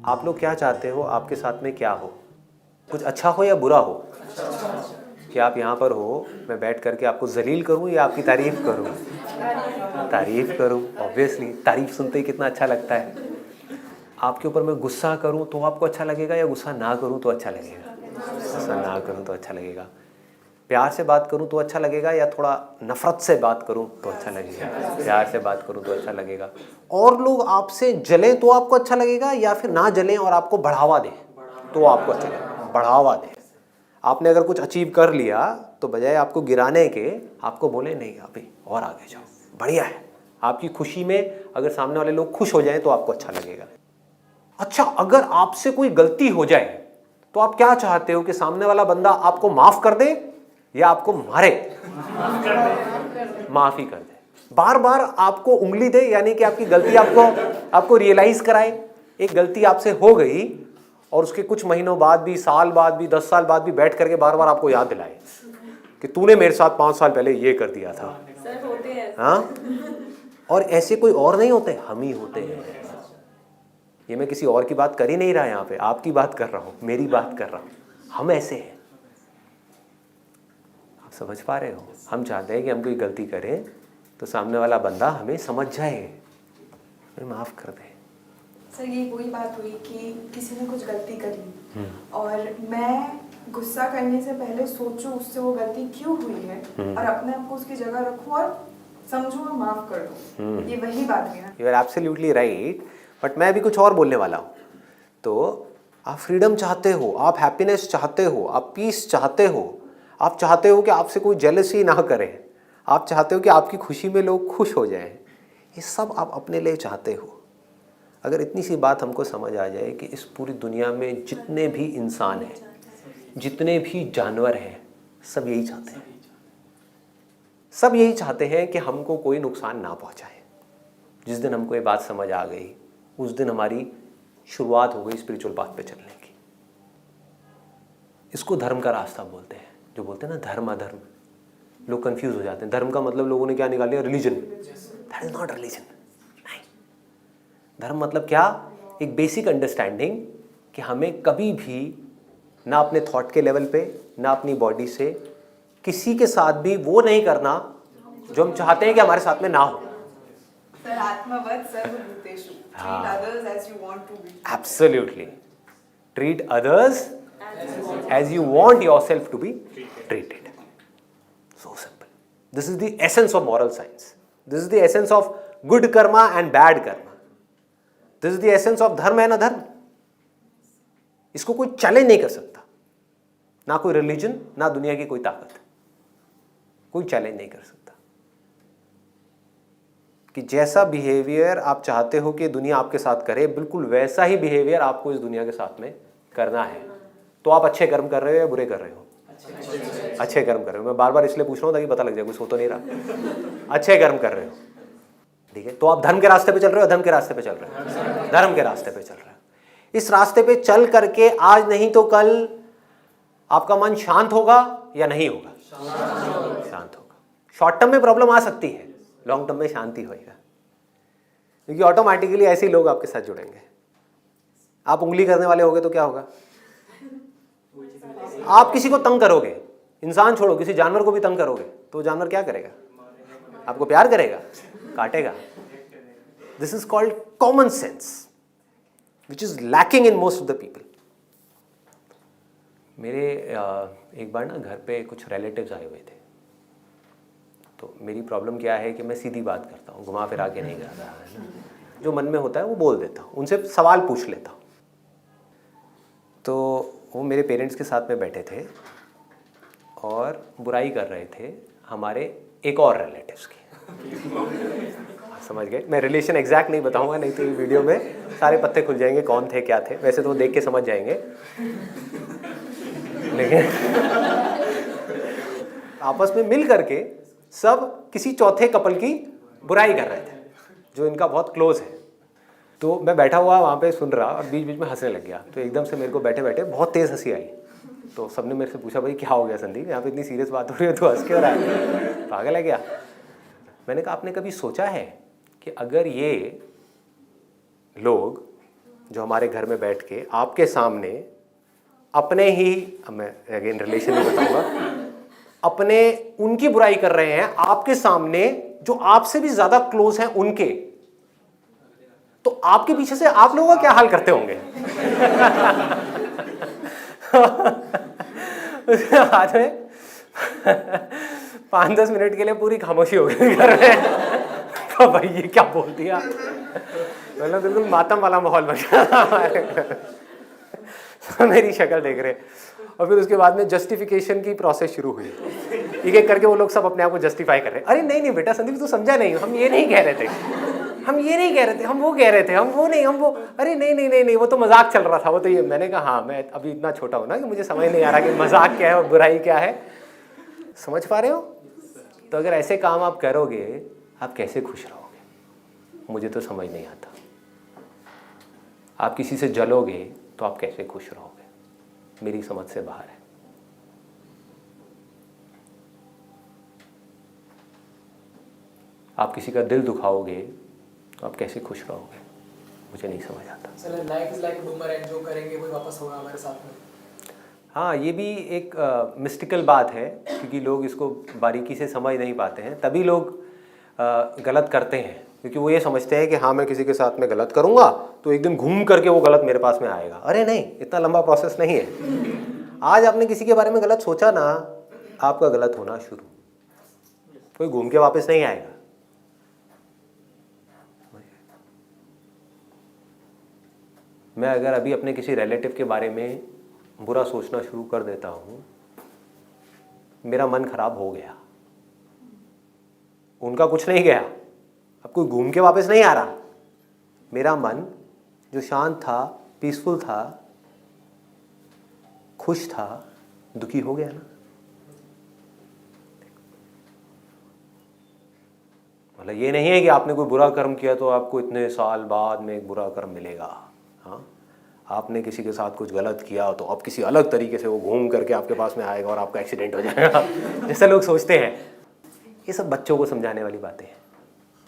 आप लोग क्या चाहते हो आपके साथ में क्या हो? कुछ अच्छा हो या बुरा हो? कि आप यहाँ पर हो, मैं बैठ करके आपको जलील करूँ या आपकी तारीफ़ करूँ? तारीफ़ करूँ, ऑब्वियसली तारीफ़ सुनते ही कितना अच्छा लगता है। आपके ऊपर मैं गुस्सा करूँ तो आपको अच्छा लगेगा या गुस्सा ना करूँ तो अच्छा लगेगा? गुस्सा ना करूँ तो अच्छा लगेगा। प्यार से बात करूँ तो अच्छा लगेगा या थोड़ा नफ़रत से बात करूँ तो अच्छा लगेगा? प्यार से बात करूँ तो अच्छा लगेगा। और लोग आपसे जलें तो आपको अच्छा लगेगा या फिर ना जलें और आपको बढ़ावा दें तो आपको अच्छा लगेगा? बढ़ावा दें। आपने अगर कुछ अचीव कर लिया तो बजाय आपको गिराने के आपको बोले नहीं अभी और आगे जाओ, बढ़िया है। आपकी खुशी में अगर सामने वाले लोग खुश हो जाएं तो आपको अच्छा लगेगा। अच्छा, अगर आपसे कोई गलती हो जाए तो आप क्या चाहते हो कि सामने वाला बंदा आपको माफ कर दे या आपको मारे? माफ ही कर दे। बार बार आपको उंगली दे, यानी कि आपकी गलती आपको रियलाइज कराए। एक गलती आपसे हो गई और उसके कुछ महीनों बाद भी, साल बाद भी, 10 साल बाद भी बैठ करके बार बार आपको याद दिलाए कि तूने मेरे साथ 5 साल पहले ये कर दिया था। सर होते हैं। हाँ, और ऐसे कोई और नहीं होते, हम ही होते हैं। ये मैं किसी और की बात कर ही नहीं रहा, यहाँ पे आपकी बात कर रहा हूँ, मेरी बात कर रहा हूँ। हम ऐसे हैं, आप समझ पा रहे हो? हम चाहते हैं कि हम कोई गलती करें तो सामने वाला बंदा हमें समझ जाए, हमें माफ़ कर दे। सर ये वही बात हुई कि किसी ने कुछ गलती करी और मैं गुस्सा करने से पहले सोचूं उससे वो गलती क्यों हुई है और अपने आप को उसकी जगह रखूं और समझूं और माफ कर दूं। ये वही बात है ना। You are absolutely right, but मैं अभी कुछ और बोलने वाला हूँ। तो आप फ्रीडम चाहते हो, आप हैप्पीनेस चाहते हो, आप पीस चाहते हो, आप चाहते हो कि आपसे कोई जेलसी ना करे, आप चाहते हो कि आपकी खुशी में लोग खुश हो जाएं। ये सब आप अपने लिए चाहते हो। अगर इतनी सी बात हमको समझ आ जाए कि इस पूरी दुनिया में जितने भी इंसान हैं, जितने भी जानवर हैं, सब यही चाहते हैं। सब यही चाहते हैं कि हमको कोई नुकसान ना पहुंचाए। जिस दिन हमको ये बात समझ आ गई उस दिन हमारी शुरुआत हो गई स्पिरिचुअल पाथ पे चलने की। इसको धर्म का रास्ता बोलते हैं। जो बोलते हैं ना धर्म अधर्म, लोग कंफ्यूज हो जाते हैं। धर्म का मतलब लोगों ने क्या निकाल लिया? Religion. That is not religion. नहीं, धर्म मतलब क्या? एक बेसिक अंडरस्टैंडिंग कि हमें कभी भी ना अपने थॉट के लेवल पे, ना अपनी बॉडी से किसी के साथ भी वो नहीं करना जो हम चाहते हैं कि हमारे साथ में ना हो। सर आत्मवत् सर्वभूतेषु, treat others as you want to be. Absolutely. Treat others as you want yourself to be treated. So simple. This is the essence of moral science. This is the essence of good karma and bad karma. This is the essence of धर्म and अधर्म. इसको कोई challenge नहीं कर सकता, ना कोई religion, ना दुनिया की कोई ताकत, कोई चैलेंज नहीं कर सकता। कि जैसा बिहेवियर आप चाहते हो कि दुनिया आपके साथ करे, बिल्कुल वैसा ही बिहेवियर आपको इस दुनिया के साथ में करना है। तो आप अच्छे कर्म कर रहे हो या बुरे कर रहे हो? अच्छे कर्म कर रहे हो। मैं बार बार इसलिए पूछ रहा हूँ ताकि पता लग जाए, कुछ हो तो नहीं रहा। अच्छे कर्म कर रहे हो, ठीक है। तो आप धर्म के रास्ते पे चल रहे हो, धर्म के रास्ते पे चल रहे हो, धर्म के रास्ते पे चल रहे हो। इस रास्ते पे चल करके आज नहीं तो कल आपका मन शांत होगा या नहीं होगा? शांत होगा। शॉर्ट टर्म में प्रॉब्लम आ सकती है, लॉन्ग टर्म में शांति होएगा, क्योंकि ऑटोमेटिकली ऐसे लोग आपके साथ जुड़ेंगे। आप उंगली करने वाले होगे तो क्या होगा? आप किसी को तंग करोगे, इंसान छोड़ो किसी जानवर को भी तंग करोगे तो जानवर क्या करेगा? आपको प्यार करेगा? काटेगा। This is called common sense which is lacking in most of the people. मेरे एक बार ना घर पे कुछ रिलेटिव्स आए हुए थे। तो मेरी प्रॉब्लम क्या है कि मैं सीधी बात करता हूँ, घुमा फिरा के नहीं करता है ना। जो मन में होता है वो बोल देता हूँ, उनसे सवाल पूछ लेता हूँ। तो वो मेरे पेरेंट्स के साथ में बैठे थे और बुराई कर रहे थे हमारे एक और रिलेटिव्स की। समझ गए? मैं रिलेशन एग्जैक्ट नहीं बताऊंगा, नहीं तो ये वीडियो में सारे पत्ते खुल जाएंगे कौन थे क्या थे। वैसे तो वो देख के समझ जाएंगे, लेकिन आपस में मिल करके सब किसी चौथे कपल की बुराई कर रहे थे जो इनका बहुत क्लोज है। तो मैं बैठा हुआ वहाँ पे सुन रहा और बीच बीच में हंसने लग गया। तो एकदम से मेरे को बैठे बैठे बहुत तेज़ हंसी आई। तो सबने मेरे से पूछा भाई क्या हो गया संदीप, यहाँ पे इतनी सीरियस बात हो रही है तो हंस क्यों रहा है, पागल है क्या? मैंने कहा आपने कभी सोचा है कि अगर ये लोग जो हमारे घर में बैठ के आपके सामने अपने ही, मैं अगेन रिलेशन नहीं बताऊंगा, अपने उनकी बुराई कर रहे हैं आपके सामने जो आपसे भी ज्यादा क्लोज हैं उनके, तो आपके पीछे से आप लोगों का क्या हाल करते होंगे? उसके बाद में 5-10 मिनट के लिए पूरी खामोशी हो गई घर में। तो भाई ये क्या बोल दिया, मतलब बिल्कुल मातम वाला माहौल बन गया। मेरी शक्ल देख रहे, और फिर उसके बाद में जस्टिफिकेशन की प्रोसेस शुरू हुई। एक एक करके वो लोग सब अपने आप को जस्टिफाई कर रहे हैं। अरे नहीं नहीं बेटा संदीप तू समझा नहीं, हम ये नहीं कह रहे थे, हम ये नहीं कह रहे थे, हम वो कह रहे थे, हम वो नहीं, हम वो, अरे नहीं नहीं नहीं नहीं वो तो मजाक चल रहा था, वो तो ये। मैंने कहा हाँ मैं अभी इतना छोटा हूँ ना कि मुझे समझ नहीं आ रहा कि मजाक क्या है और बुराई क्या है। समझ पा रहे हो? तो अगर ऐसे काम आप करोगे आप कैसे खुश रहोगे, मुझे तो समझ नहीं आता। आप किसी से जलोगे तो आप कैसे खुश रहोगे, मेरी समझ से बाहर है। आप किसी का दिल दुखाओगे तो आप कैसे खुश रहोगे, मुझे नहीं समझ आता। Sir life is like boomerang, जो करेंगे वही वापस होगा हमारे साथ में। हाँ ये भी एक मिस्टिकल बात है, क्योंकि लोग इसको बारीकी से समझ नहीं पाते हैं, तभी लोग गलत करते हैं, क्योंकि वो ये समझते हैं कि हाँ मैं किसी के साथ में गलत करूँगा तो एक दिन घूम करके वो गलत मेरे पास में आएगा। अरे नहीं, इतना लंबा प्रोसेस नहीं है। आज आपने किसी के बारे में गलत सोचा ना, आपका गलत होना शुरू, कोई घूम के वापस नहीं आएगा। मैं अगर अभी अपने किसी रिलेटिव के बारे में बुरा सोचना शुरू कर देता हूँ, मेरा मन खराब हो गया, उनका कुछ नहीं गया, अब कोई घूम के वापस नहीं आ रहा। मेरा मन जो शांत था, पीसफुल था, खुश था, दुखी हो गया ना। मतलब ये नहीं है कि आपने कोई बुरा कर्म किया तो आपको इतने साल बाद में एक बुरा कर्म मिलेगा। हाँ, आपने किसी के साथ कुछ गलत किया तो अब किसी अलग तरीके से वो घूम करके आपके पास में आएगा और आपका एक्सीडेंट हो जाएगा, जैसे लोग सोचते हैं। ये सब बच्चों को समझाने वाली बातें हैं।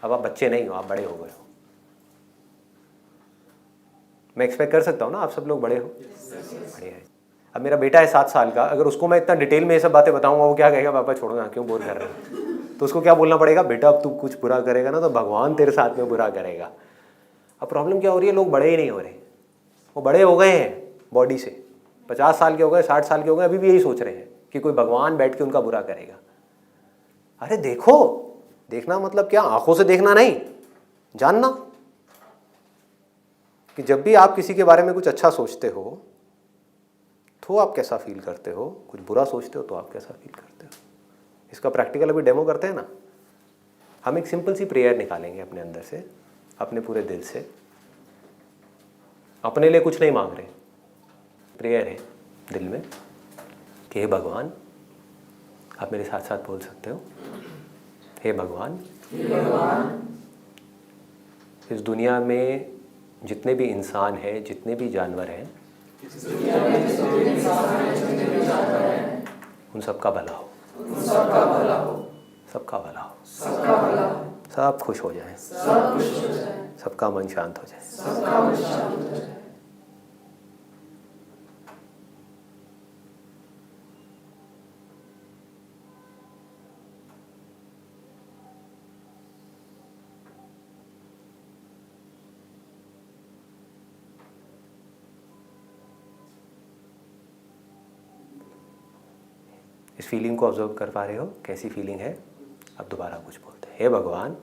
अब आप बच्चे नहीं हो, आप बड़े हो गए हो। मैं एक्सपेक्ट कर सकता हूँ ना आप सब लोग बड़े हो, बढ़िया है। अब मेरा बेटा है 7 साल का, अगर उसको मैं इतना डिटेल में ये सब बातें बताऊंगा, वो क्या कहेगा, पापा छोड़ो ना, क्यों बोर कर रहे हो। तो उसको क्या बोलना पड़ेगा, बेटा अब तू कुछ बुरा करेगा ना तो भगवान तेरे साथ में बुरा करेगा। अब प्रॉब्लम क्या हो रही है, लोग बड़े ही नहीं हो रहे। वो बड़े हो गए हैं बॉडी से, 50 साल के हो गए, 60 साल के हो गए, अभी भी यही सोच रहे हैं कि कोई भगवान बैठ के उनका बुरा करेगा। अरे देखो, देखना मतलब क्या, आंखों से देखना नहीं, जानना कि जब भी आप किसी के बारे में कुछ अच्छा सोचते हो तो आप कैसा फील करते हो, कुछ बुरा सोचते हो तो आप कैसा फील करते हो। इसका प्रैक्टिकल अभी डेमो करते हैं ना। हम एक सिंपल सी प्रेयर निकालेंगे अपने अंदर से, अपने पूरे दिल से, अपने लिए कुछ नहीं मांग रहे, प्रेयर है दिल में कि हे भगवान, आप मेरे साथ साथ बोल सकते हो, हे भगवान, इस दुनिया में जितने भी इंसान हैं, जितने भी जानवर हैं, उन सबका भला हो, सबका भला हो, सब खुश हो जाए, सबका मन शांत हो जाए। इस फीलिंग को ऑब्जर्व कर पा रहे हो, कैसी फीलिंग है। अब दोबारा कुछ बोलते हैं, हे भगवान,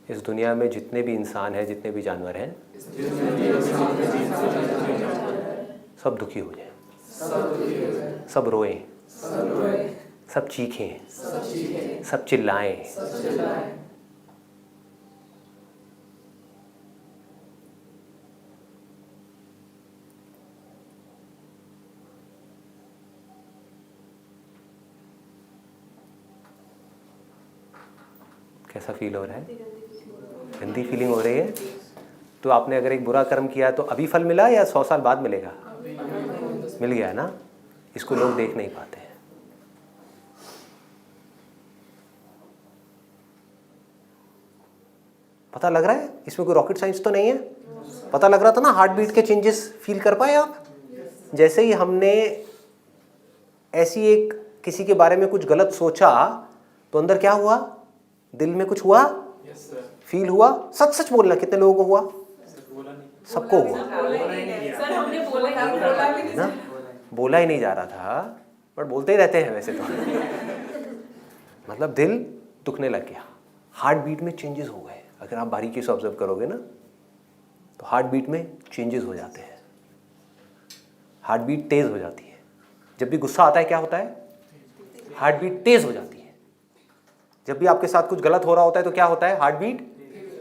इस दुनिया में जितने भी इंसान हैं, जितने भी जानवर हैं, सब दुखी हो जाए, सब रोएं, सब चीखें, सब चिल्लाएं, कैसा फील हो रहा है, गंदी फीलिंग हो रही है। तो आपने अगर एक बुरा कर्म किया तो अभी फल मिला या 100 साल बाद मिलेगा, मिल गया ना। इसको लोग देख नहीं पाते हैं। पता लग रहा है? इसमें कोई रॉकेट साइंस तो नहीं है। पता लग रहा था ना, हार्ट बीट के चेंजेस फील कर पाए आप? जैसे ही हमने ऐसी एक किसी के बारे में कुछ गलत सोचा तो अंदर क्या हुआ? दिल में कुछ हुआ, फील हुआ। सच सच बोलना, कितने लोगों को हुआ? सबको हुआ ना? बोला ही नहीं जा रहा था, बट बोलते ही रहते हैं वैसे तो। मतलब दिल दुखने लग गया, हार्ट बीट में चेंजेस हो गए। अगर आप बारीकी से ऑब्जर्व करोगे ना तो हार्ट बीट में चेंजेस हो जाते हैं, हार्ट बीट तेज हो जाती है। जब भी गुस्सा आता है क्या होता है? हार्ट बीट तेज हो जाती है। जब भी आपके साथ कुछ गलत हो रहा होता है तो क्या होता है? हार्ट बीट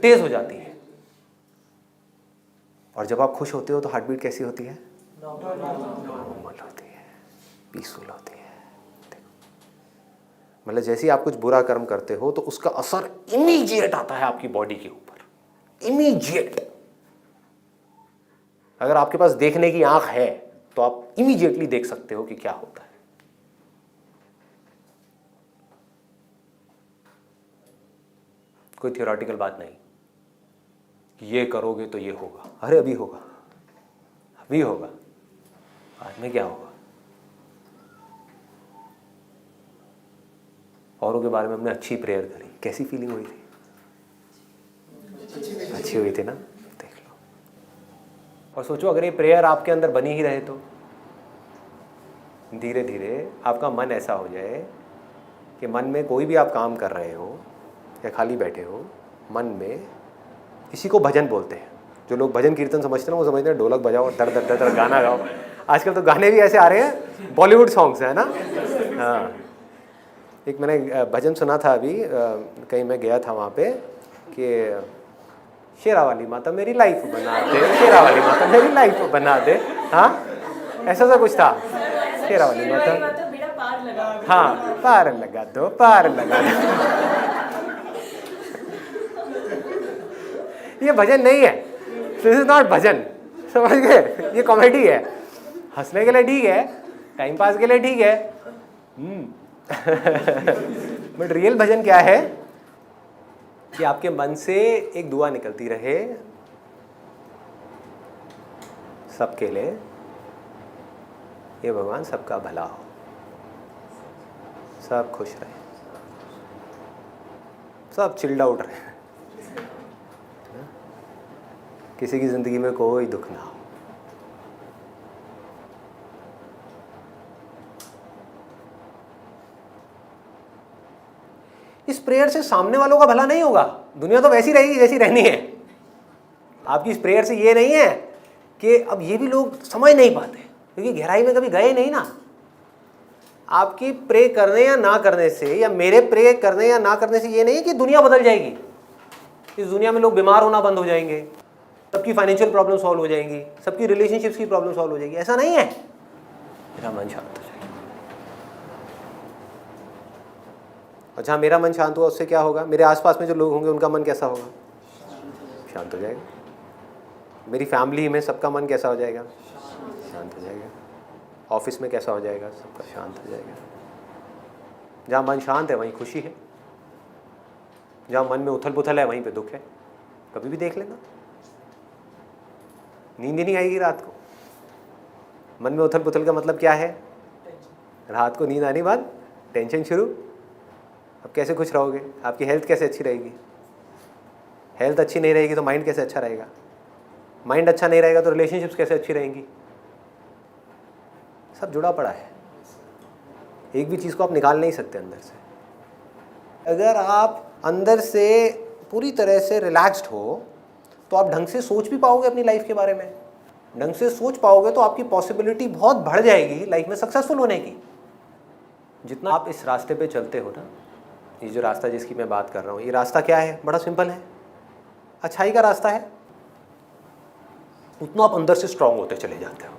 तेज हो जाती है। और जब आप खुश होते हो तो हार्ट बीट कैसी होती है? नॉर्मल होती है, पीसफुल होती है। मतलब जैसे ही आप कुछ बुरा कर्म करते हो तो उसका असर इमीडिएट आता है आपकी बॉडी के ऊपर, इमीडिएट। अगर आपके पास देखने की आंख है तो आप इमीडिएटली देख सकते हो कि क्या होता है। कोई थियोरेटिकल बात नहीं कि ये करोगे तो ये होगा। अरे अभी होगा, अभी होगा, बाद में क्या होगा? औरों के बारे में हमने अच्छी प्रेयर करी, कैसी फीलिंग हुई थी? अच्छी हुई थी ना? देख लो। और सोचो अगर ये प्रेयर आपके अंदर बनी ही रहे तो धीरे धीरे आपका मन ऐसा हो जाए कि मन में कोई भी आप काम कर रहे हो या खाली बैठे हो, मन में इसी को भजन बोलते हैं। जो लोग भजन कीर्तन समझते हैं वो समझते हैं ढोलक बजाओ, दर दर दर दर गाना गाओ। आजकल तो गाने भी ऐसे आ रहे हैं, बॉलीवुड सॉन्ग्स है ना। हाँ, एक मैंने भजन सुना था अभी, कहीं मैं गया था वहाँ पे कि शेरा वाली माता मेरी लाइफ बना दे, शेरा वाली माता मेरी लाइफ बना दे। हाँ, ऐसा सा कुछ था। शेरा वाली माता, हाँ, पार लगा दो, पार लगा दो। ये भजन नहीं है, दिस इज नॉट भजन, समझ गए? ये कॉमेडी है, हंसने के लिए ठीक है, टाइम पास के लिए ठीक है। बट रियल भजन क्या है? कि आपके मन से एक दुआ निकलती रहे सबके लिए, ये भगवान सबका भला हो, सब खुश रहे, सब चिल्ड आउट रहे, किसी की जिंदगी में कोई दुख ना हो। इस प्रेयर से सामने वालों का भला नहीं होगा, दुनिया तो वैसी रहेगी जैसी रहनी है। आपकी इस प्रेयर से ये नहीं है कि अब ये भी लोग समझ नहीं पाते क्योंकि गहराई में कभी गए नहीं ना। आपकी प्रे करने या ना करने से, या मेरे प्रे करने या ना करने से ये नहीं है कि दुनिया बदल जाएगी। इस दुनिया में लोग बीमार होना बंद हो जाएंगे, सबकी फाइनेंशियल प्रॉब्लम सॉल्व हो जाएंगी, सबकी रिलेशनशिप्स की प्रॉब्लम सॉल्व हो जाएगी, ऐसा नहीं है। मेरा मन शांत हो जाएगा। और जहाँ मेरा मन शांत हुआ उससे क्या होगा? मेरे आसपास में जो लोग होंगे उनका मन कैसा होगा? शांत हो जाएगा। मेरी फैमिली में सबका मन कैसा हो जाएगा? शांत हो जाएगा। ऑफिस में कैसा हो जाएगा? सबका शांत हो जाएगा। जहाँ मन शांत है वहीं खुशी है, जहाँ मन में उथल पुथल है वहीं पे दुख है। कभी भी देख लेना, नींद ही नहीं आएगी रात को। मन में उथल पुथल का मतलब क्या है? रात को नींद आने बाद टेंशन शुरू। अब कैसे खुश रहोगे? आपकी हेल्थ कैसे अच्छी रहेगी? हेल्थ अच्छी नहीं रहेगी तो माइंड कैसे अच्छा रहेगा? माइंड अच्छा नहीं रहेगा तो रिलेशनशिप्स कैसे अच्छी रहेंगी? सब जुड़ा पड़ा है, एक भी चीज़ को आप निकाल नहीं सकते अंदर से। अगर आप अंदर से पूरी तरह से रिलैक्स्ड हो तो आप ढंग से सोच भी पाओगे अपनी लाइफ के बारे में। ढंग से सोच पाओगे तो आपकी पॉसिबिलिटी बहुत बढ़ जाएगी लाइफ में सक्सेसफुल होने की। जितना आप इस रास्ते पे चलते हो ना, ये जो रास्ता जिसकी मैं बात कर रहा हूँ, ये रास्ता क्या है? बड़ा सिंपल है, अच्छाई का रास्ता है। उतना आप अंदर से स्ट्रांग होते चले जाते हो।